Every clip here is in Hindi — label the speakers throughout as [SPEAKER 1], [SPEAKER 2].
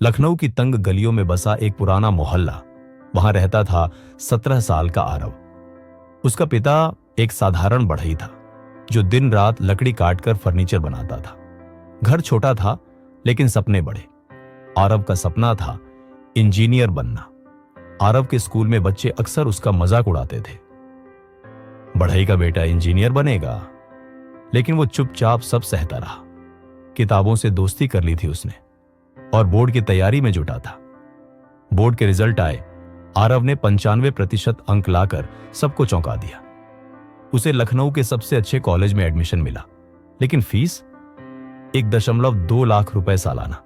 [SPEAKER 1] लखनऊ की तंग गलियों में बसा एक पुराना मोहल्ला। वहां रहता था 17 साल का आरव। उसका पिता एक साधारण बढ़ई था जो दिन रात लकड़ी काटकर फर्नीचर बनाता था। घर छोटा था लेकिन सपने बड़े। आरव का सपना था इंजीनियर बनना। आरव के स्कूल में बच्चे अक्सर उसका मजाक उड़ाते थे, बढ़ई का बेटा इंजीनियर बनेगा। लेकिन वो चुपचाप सब सहता रहा। किताबों से दोस्ती कर ली थी उसने और बोर्ड की तैयारी में जुटा था। बोर्ड के रिजल्ट आए। आरव ने 95% अंक लाकर सबको चौंका दिया। उसे लखनऊ के सबसे अच्छे कॉलेज में एडमिशन मिला, लेकिन फीस 1.2 लाख रुपए सालाना।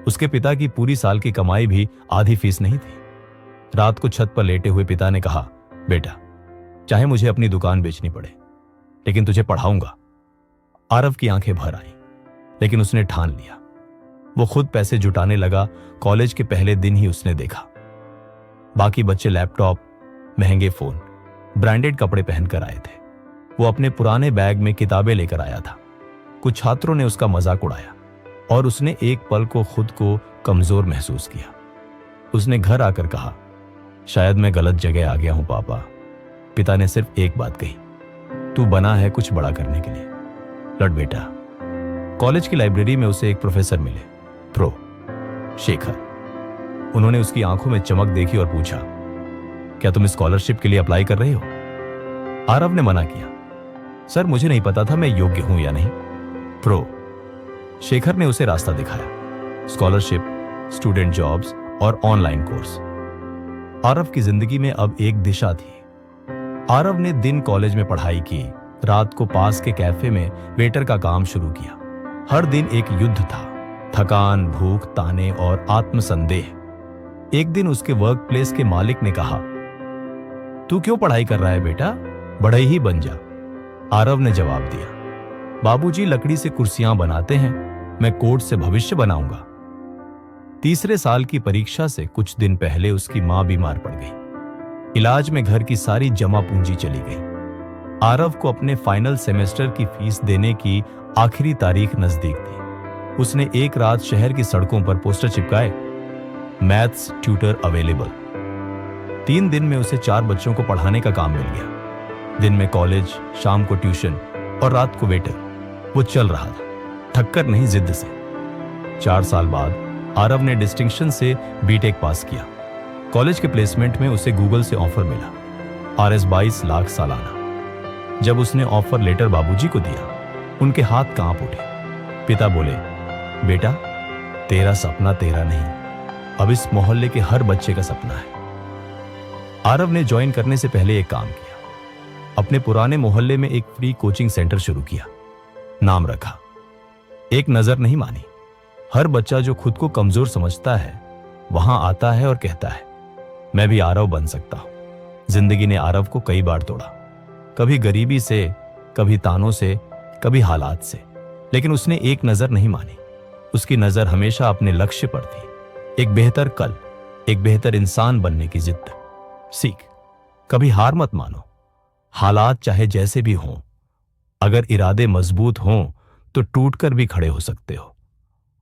[SPEAKER 1] उसके पिता की पूरी साल की कमाई भी आधी फीस नहीं थी। रात को छत पर लेटे हुए पिता ने कहा, बेटा, चाहे मुझे अपनी दुकान बेचनी पड़े, लेकिन तुझे पढ़ाऊंगा। आरव की आंखें भर आई, लेकिन उसने ठान लिया। वो खुद पैसे जुटाने लगा। कॉलेज के पहले दिन ही उसने देखा बाकी बच्चे लैपटॉप, महंगे फोन, ब्रांडेड कपड़े पहनकर आए थे। वो अपने पुराने बैग में किताबें लेकर आया था। कुछ छात्रों ने उसका मजाक उड़ाया और उसने एक पल को खुद को कमजोर महसूस किया। उसने घर आकर कहा, शायद मैं गलत जगह आ गया हूं पापा। पिता ने सिर्फ एक बात कही, तू बना है कुछ बड़ा करने के लिए, लड़ बेटा। कॉलेज की लाइब्रेरी में उसे एक प्रोफेसर मिले, प्रो शेखर। उन्होंने उसकी आंखों में चमक देखी और पूछा, क्या तुम स्कॉलरशिप के लिए अप्लाई कर रहे हो? आरव ने मना किया, सर मुझे नहीं पता था मैं योग्य हूं या नहीं। प्रो शेखर ने उसे रास्ता दिखाया, स्कॉलरशिप, स्टूडेंट जॉब्स और ऑनलाइन कोर्स। आरव की जिंदगी में अब एक दिशा थी। आरव ने दिन कॉलेज में पढ़ाई की, रात को पास के कैफे में वेटर का काम शुरू किया। हर दिन एक युद्ध था, थकान, भूख, ताने और आत्मसंदेह। एक दिन उसके वर्क प्लेस के मालिक ने कहा, तू क्यों पढ़ाई कर रहा है बेटा, बढ़ई ही बन जा। आरव ने जवाब दिया, बाबूजी लकड़ी से कुर्सियां बनाते हैं, मैं कोट से भविष्य बनाऊंगा। तीसरे साल की परीक्षा से कुछ दिन पहले उसकी मां बीमार पड़ गई। इलाज में घर की सारी जमा पूंजी चली गई। आरव को अपने फाइनल सेमेस्टर की फीस देने की आखिरी तारीख नजदीक थी। उसने एक रात शहर की सड़कों पर पोस्टर चिपकाए, मैथ्स ट्यूटर अवेलेबल। 3 दिन में उसे 4 बच्चों को पढ़ाने का काम मिल गया। दिन में कॉलेज, शाम को ट्यूशन और रात को वेटर। वो चल रहा था, थककर नहीं, जिद्द से। 4 साल बाद आरव ने डिस्टिंक्शन से बीटेक पास किया। कॉलेज के प्लेसमेंट में उसे गूगल से ऑफर मिला, RS 22 लाख सालाना। जब उसने ऑफर लेटर बाबूजी को दिया, उनके हाथ कांप उठे। पिता बोले, बेटा, तेरा सपना तेरा नहीं, अब इस मोहल्ले के हर बच्चे का सपना है। आरव ने ज्वाइन करने से पहले एक काम किया। अपने पुराने मोहल्ले में एक फ्री कोचिंग सेंटर शुरू किया। नाम रखा, एक नजर नहीं मानी। हर बच्चा जो खुद को कमजोर समझता है वहां आता है और कहता है, मैं भी आरव बन सकता हूं। जिंदगी ने आरव को कई बार तोड़ा, कभी गरीबी से, कभी तानों से, कभी हालात से, लेकिन उसने एक नजर नहीं मानी। उसकी नजर हमेशा अपने लक्ष्य पर थी, एक बेहतर कल, एक बेहतर इंसान बनने की जिद। सीख, कभी हार मत मानो। हालात चाहे जैसे भी हों, अगर इरादे मजबूत हों तो टूटकर भी खड़े हो सकते हो।